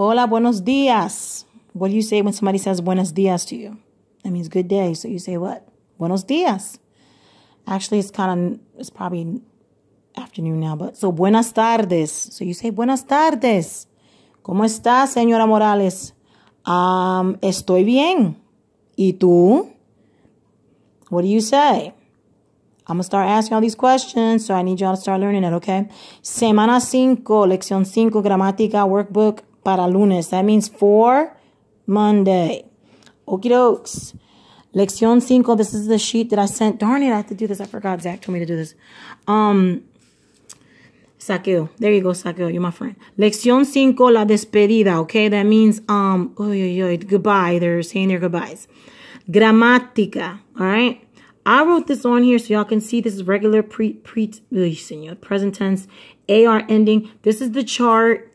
Hola, buenos días. What do you say when somebody says buenos dias to you? That means good day. So you say what? Buenos dias. Actually, it's probably afternoon now, but so buenas tardes. So you say buenas tardes. ¿Cómo estás, señora Morales? Estoy bien. ¿Y tú? What do you say? I'm going to start asking all these questions, so I need y'all to start learning it, okay? Semana 5, Leccíon 5, Gramatica workbook para lunes. That means for Monday. Okie dokes. Leccíon 5, this is the sheet that I sent. Darn it, I have to do this. I forgot. Zach told me to do this. Saqueo. There you go, Saqueo. You're my friend. Leccíon 5, la despedida, okay? That means, goodbye. They're saying their goodbyes. Gramatica, all right? I wrote this on here so y'all can see this is regular present tense, AR ending. This is the chart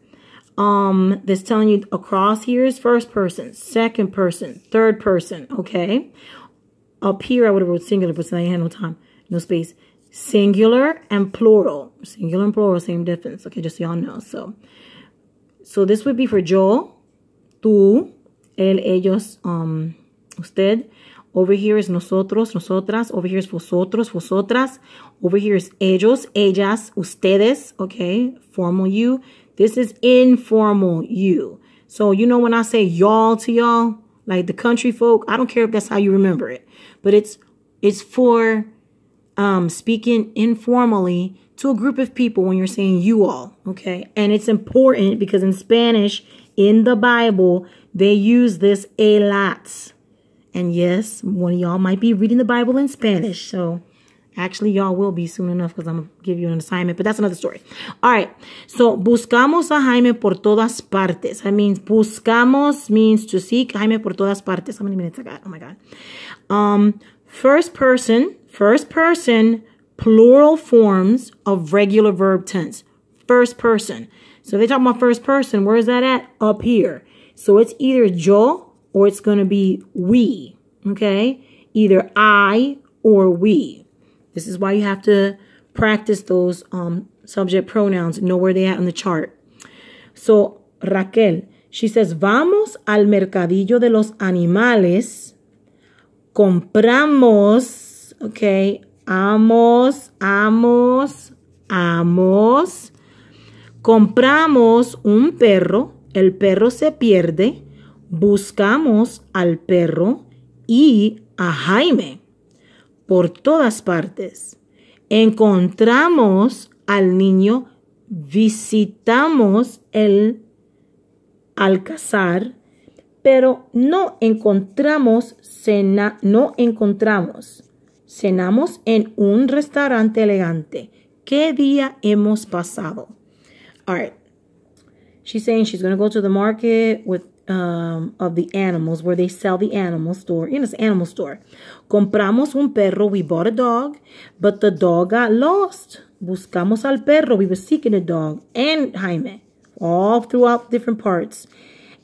that's telling you across here is first person, second person, third person, okay? Up here I would have wrote singular, but I had no time, no space. Singular and plural. Singular and plural, same difference, okay, just so y'all know. So this would be for yo, tú, él, ellos, usted. Over here is nosotros, nosotras. Over here is vosotros, vosotras. Over here is ellos, ellas, ustedes. Okay, formal you. This is informal you. So, you know when I say y'all to y'all, like the country folk, I don't care if that's how you remember it. But it's for speaking informally to a group of people when you're saying you all. Okay, and it's important because in Spanish, in the Bible, they use this a lot. And yes, one of y'all might be reading the Bible in Spanish. So actually, y'all will be soon enough because I'm going to give you an assignment. But that's another story. All right. So, buscamos a Jaime por todas partes. That means buscamos means to seek Jaime por todas partes. How many minutes I got? Oh, my God. First person, plural forms of regular verb tense. First person. So, they talk about first person. Where is that at? Up here. So, it's either yo or it's going to be we, okay? Either I or we. This is why you have to practice those subject pronouns, know where they're at on the chart. So, Raquel, she says, vamos al mercadillo de los animales, compramos, okay, amos, compramos un perro, el perro se pierde, buscamos al perro y a Jaime por todas partes. Encontramos al niño, visitamos el alcázar, pero no encontramos, cenamos en un restaurante elegante. ¿Qué día hemos pasado? All right. She's saying she's going to go to the market with of the animals, where they sell the animal store. In this animal store. Compramos un perro. We bought a dog, but the dog got lost. Buscamos al perro. We were seeking a dog and Jaime, all throughout different parts.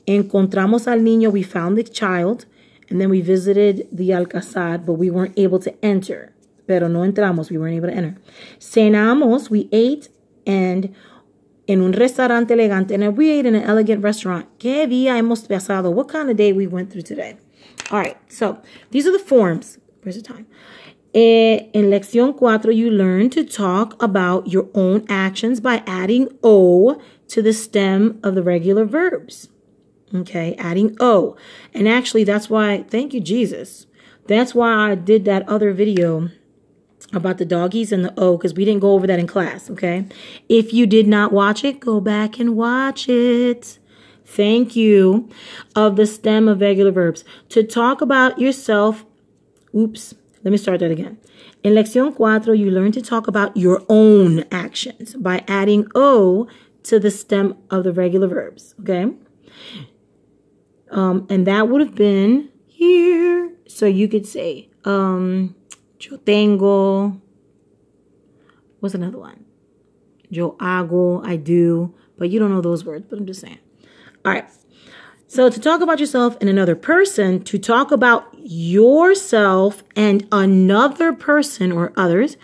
Encontramos al niño. We found the child, and then we visited the alcázar, but we weren't able to enter. Pero no entramos. We weren't able to enter. Cenamos. We ate and en un restaurante elegante, and we ate in an elegant restaurant. ¿Qué día hemos pasado? What kind of day we went through today? All right, so these are the forms. Where's the time? In Leccíon 4, you learn to talk about your own actions by adding O to the stem of the regular verbs. Okay, adding O. And actually, that's why, thank you, Jesus. That's why I did that other video about the doggies and the O, because we didn't go over that in class, okay? If you did not watch it, go back and watch it. Thank you. Of the stem of regular verbs. To talk about yourself, let me start that again. In Leccíon 4, you learn to talk about your own actions by adding O to the stem of the regular verbs, okay? And that would have been here. So you could say, yo tengo. What's another one? Yo hago, I do. But you don't know those words, but I'm just saying. All right. So to talk about yourself and another person, to talk about yourself and another person or others,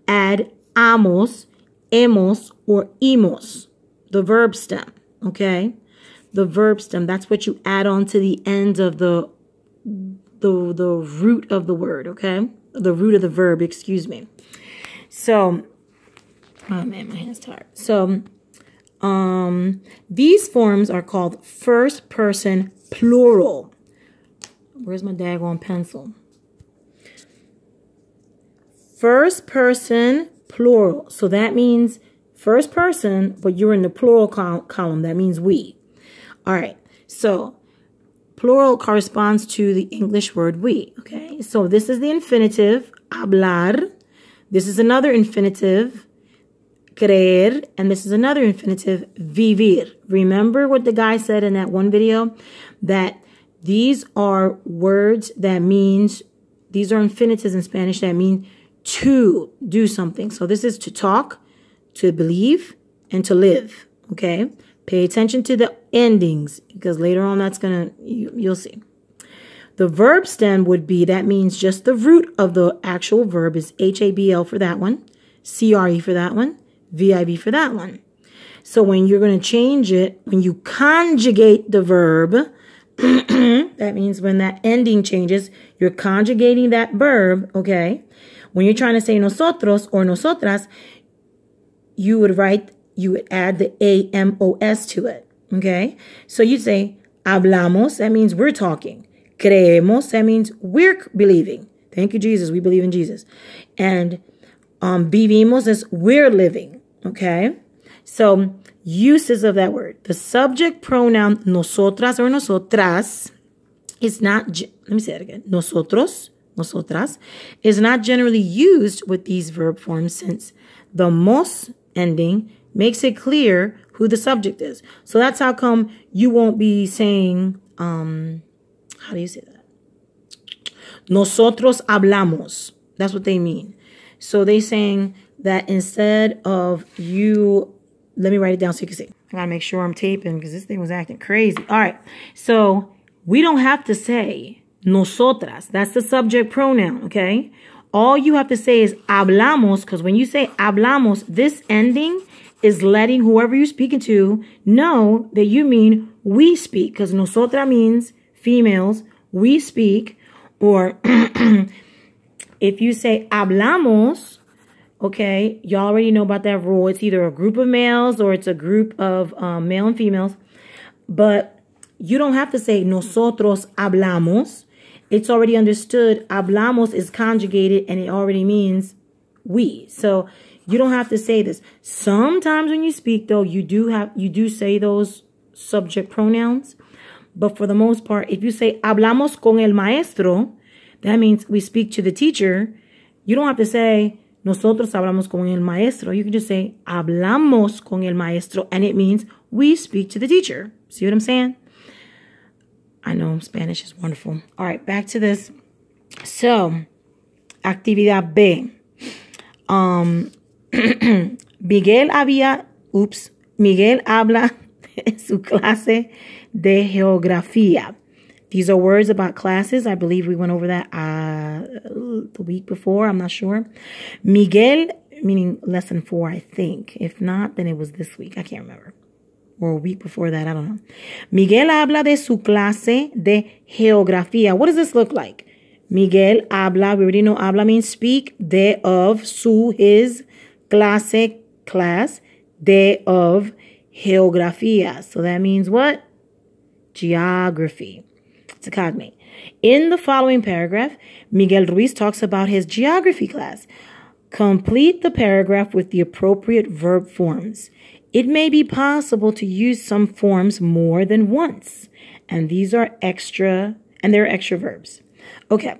add amos, hemos, or imos, the verb stem. Okay? the verb stem. That's what you add on to the end of the root of the word, okay? The root of the verb, excuse me. So, oh man, my hand's tired. So, these forms are called first person plural. Where's my daggone pencil? First person plural. So that means first person, but you're in the plural column. That means we. All right. So plural corresponds to the English word we. Okay. So this is the infinitive, hablar. This is another infinitive, creer. And this is another infinitive, vivir. Remember what the guy said in that one video? That these are words that means, these are infinitives in Spanish that mean to do something. So this is to talk, to believe, and to live. Okay? Pay attention to the endings because later on that's gonna, you'll see. The verb stem would be, that means just the root of the actual verb is habl for that one, cre for that one, vib for that one. So when you're going to change it, when you conjugate the verb, that means when that ending changes, you're conjugating that verb, okay? When you're trying to say nosotros or nosotras, you would add the amos to it, okay? So you'd say hablamos, that means we're talking. Creemos, that means we're believing. Thank you, Jesus. We believe in Jesus. And vivimos is we're living, okay? So uses of that word. The subject pronoun nosotras or nosotras is not, let me say it again. Nosotros, nosotras, is not generally used with these verb forms since the mos ending makes it clear who the subject is. So that's how come you won't be saying, how do you say that? Nosotros hablamos. That's what they mean. So they're saying that instead of you, let me write it down so you can see. I gotta make sure I'm taping because this thing was acting crazy. All right. So we don't have to say nosotras. That's the subject pronoun, okay? All you have to say is hablamos, because when you say hablamos, this ending is letting whoever you're speaking to know that you mean we speak, because nosotra means females, we speak, or if you say hablamos, okay, you already know about that rule. It's either a group of males or it's a group of male and females, but you don't have to say nosotros hablamos. It's already understood. Hablamos is conjugated and it already means we. So you don't have to say this. Sometimes when you speak, though, you do say those subject pronouns. But for the most part, if you say hablamos con el maestro, that means we speak to the teacher. You don't have to say nosotros hablamos con el maestro. You can just say hablamos con el maestro, and it means we speak to the teacher. See what I'm saying? I know Spanish is wonderful. All right, back to this. So, actividad B. Miguel habla en su clase de geografía. These are words about classes. I believe we went over that the week before. I'm not sure. Miguel, meaning lesson 4, I think. If not, then it was this week. I can't remember. Or a week before that. I don't know. Miguel habla de su clase de geografía. What does this look like? Miguel habla. We already know habla means speak. De of, su, his, clase, class. De of geografía. So that means what? Geography. It's a cognate. In the following paragraph, Miguel Ruiz talks about his geography class. Complete the paragraph with the appropriate verb forms. It may be possible to use some forms more than once, and these are extra, and they're extra verbs. Okay.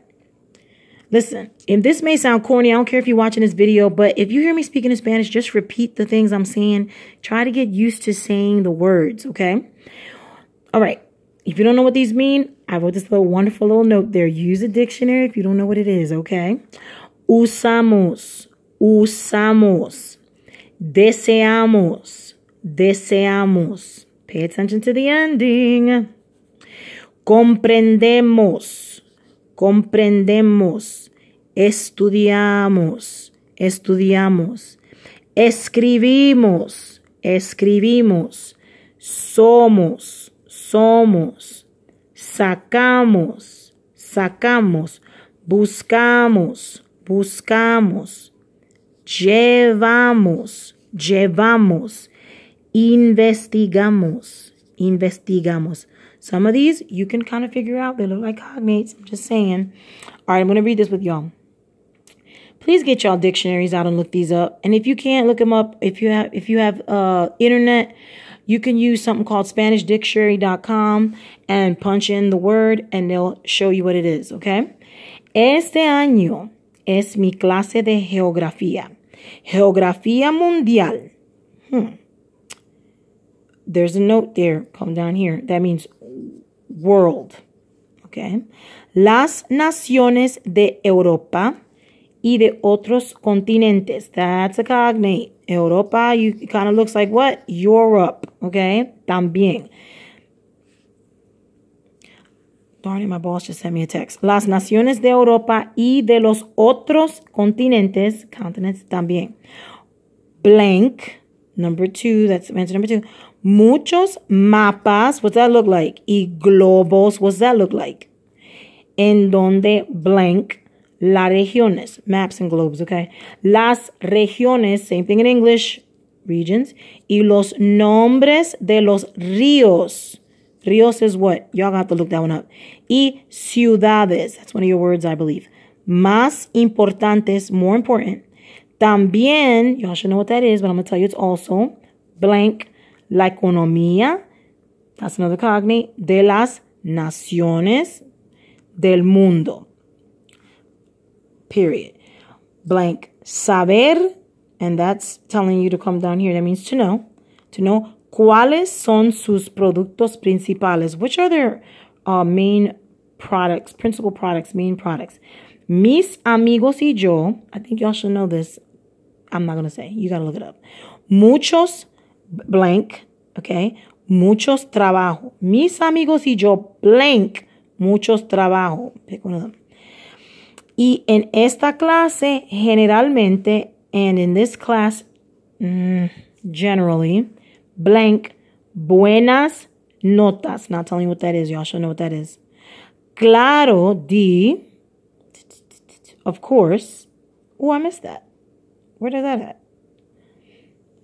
Listen, and this may sound corny. I don't care if you're watching this video, but if you hear me speaking in Spanish, just repeat the things I'm saying. Try to get used to saying the words, okay? All right. If you don't know what these mean, I wrote this little wonderful little note there. Use a dictionary if you don't know what it is, okay? Usamos, usamos. Deseamos, deseamos. Pay attention to the ending. Comprendemos, comprendemos. Estudiamos, estudiamos. Escribimos, escribimos. Somos, somos, sacamos, sacamos, buscamos, buscamos, llevamos, llevamos, investigamos, investigamos. Some of these you can kind of figure out. They look like cognates. I'm just saying. All right, I'm going to read this with y'all. Please get y'all dictionaries out and look these up. And if you can't look them up, if you have internet, you can use something called SpanishDictionary.com and punch in the word and they'll show you what it is, okay? Este año es mi clase de geografía. Geografía mundial. There's a note there. Come down here. That means world. Okay. Las naciones de Europa y de otros continentes. That's a cognate. Europa, it kind of looks like what? Europe. Okay. También. Darn it, my boss just sent me a text. Las naciones de Europa y de los otros continentes. Continents también. Blank. Number 2. That's answer number 2. Muchos mapas, what's that look like? Y globos, what's that look like? En donde blank, las regiones, maps and globes, okay? Las regiones, same thing in English, regions. Y los nombres de los ríos. Ríos is what? Y'all got to look that one up. Y ciudades, that's one of your words, I believe. Más importantes, more important. También, y'all should know what that is, but I'm going to tell you it's also blank. La economía, that's another cognate, de las naciones del mundo. Period. Blank. Saber, and that's telling you to come down here. That means to know. To know cuáles son sus productos principales. Which are their main products, principal products, main products. Mis amigos y yo, I think y'all should know this. I'm not going to say. You got to look it up. Muchos blank, okay, muchos trabajo. Mis amigos y yo, blank, muchos trabajo. Pick one of them. Y en esta clase, generalmente, and in this class, generally, blank, buenas notas. Not telling you what that is. Y'all should know what that is. Claro, of course. Oh, I missed that. Where did that at?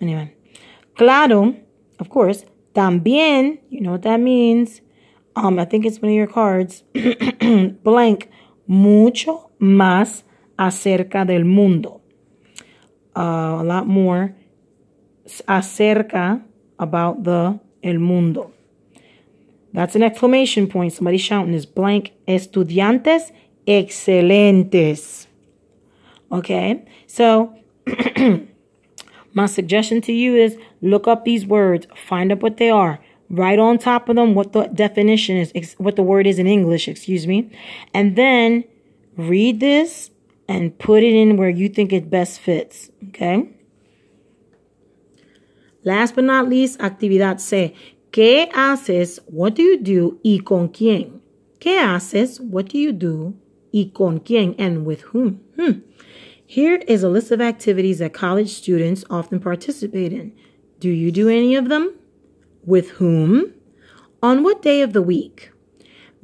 Anyway. Claro, of course, también, you know what that means. I think it's one of your cards. Blank, mucho más acerca del mundo. A lot more acerca about el mundo. That's an exclamation point. Somebody shouting this. Blank, estudiantes excelentes. Okay, so my suggestion to you is look up these words, find out what they are, write on top of them what the definition is, what the word is in English, excuse me, and then read this and put it in where you think it best fits, okay? Last but not least, actividad C. ¿Qué haces? What do you do? ¿Y con quién? ¿Qué haces? What do you do? ¿Y con quién? And with whom? Here is a list of activities that college students often participate in. Do you do any of them? With whom? On what day of the week?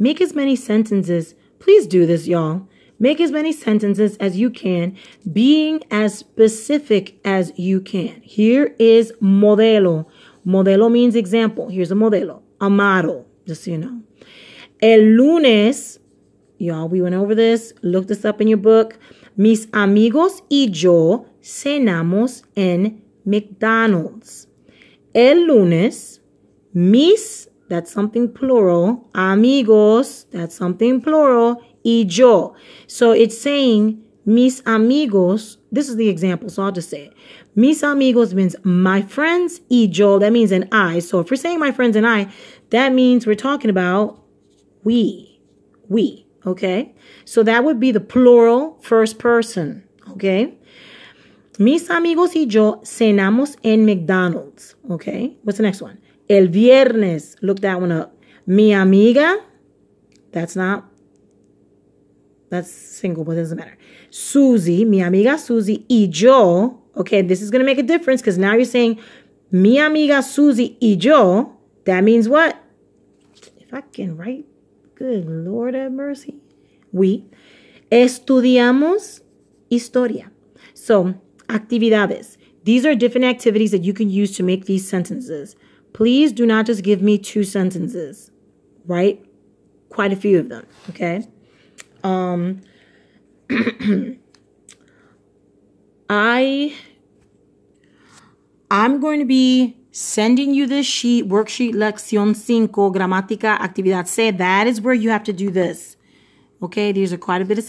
Make as many sentences. Please do this, y'all. Make as many sentences as you can, being as specific as you can. Here is modelo. Modelo means example. Here's a modelo. Amaro, just so you know. El lunes, y'all, we went over this. Look this up in your book. Mis amigos y yo cenamos en McDonald's. El lunes, mis, that's something plural. Amigos, that's something plural. Y yo. So it's saying mis amigos. This is the example, so I'll just say it. Mis amigos means my friends. Y yo, that means an I. So if we're saying my friends and I, that means we're talking about we. Okay? So that would be the plural first person. Okay? Mis amigos y yo cenamos en McDonald's. Okay? What's the next one? El viernes. Look that one up. Mi amiga. That's single, but it doesn't matter. Susie. Mi amiga Susie y yo. Okay, this is going to make a difference because now you're saying mi amiga Susie y yo. That means what? If I can write, good Lord have mercy. We estudiamos historia. So, actividades. These are different activities that you can use to make these sentences. Please do not just give me 2 sentences. Write quite a few of them, okay? I'm going to be sending you this sheet, worksheet Leccíon 5, Gramatica, Actividad C. That is where you have to do this. Okay, these are quite a bit of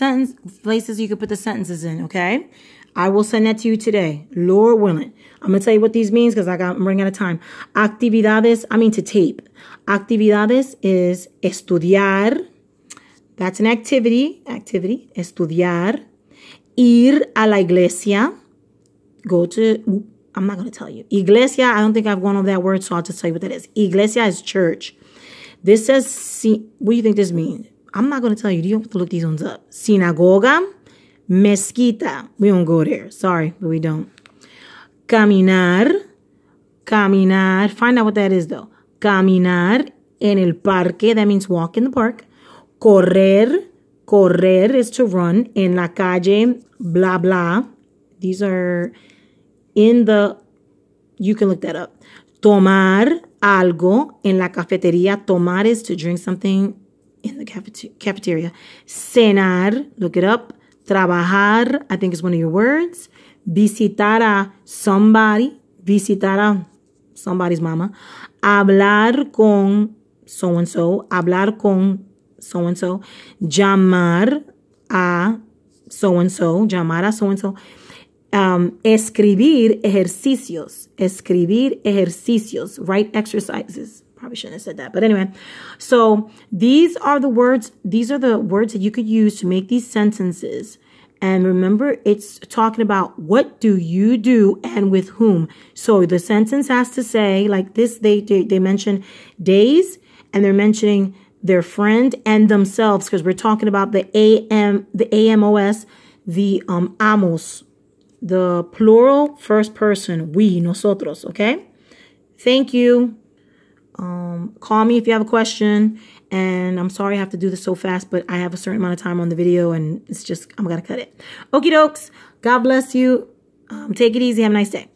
places you can put the sentences in, okay? I will send that to you today, Lord willing. I'm going to tell you what these means because I'm running out of time. Actividades, to tape. Actividades is estudiar. That's an activity, estudiar. Ir a la iglesia. I'm not going to tell you. Iglesia, I don't think I've gone over that word, so I'll just tell you what that is. Iglesia is church. This says, what do you think this means? I'm not going to tell you. You have to look these ones up. Sinagoga, mezquita. We don't go there. Sorry, but we don't. Caminar. Find out what that is, though. Caminar en el parque. That means walk in the park. Correr is to run. En la calle, blah, blah. These are in the, you can look that up. Tomar algo en la cafetería. Tomar is to drink something in the cafeteria. Cenar, look it up. Trabajar, I think is one of your words. Visitar a somebody. Visitar a somebody's mama. Hablar con so-and-so. Hablar con so-and-so. Llamar a so-and-so. Llamar a so-and-so. Escribir ejercicios. Write exercises. Probably shouldn't have said that. But anyway, so these are the words that you could use to make these sentences. And remember, it's talking about what do you do and with whom. So the sentence has to say, like this, they mention days and they're mentioning their friend and themselves because we're talking about the amos, the amos, the plural first person, we, nosotros, okay? Thank you. Call me if you have a question. And I'm sorry I have to do this so fast, but I have a certain amount of time on the video and it's just, I'm going to cut it. Okie dokes. God bless you. Take it easy. Have a nice day.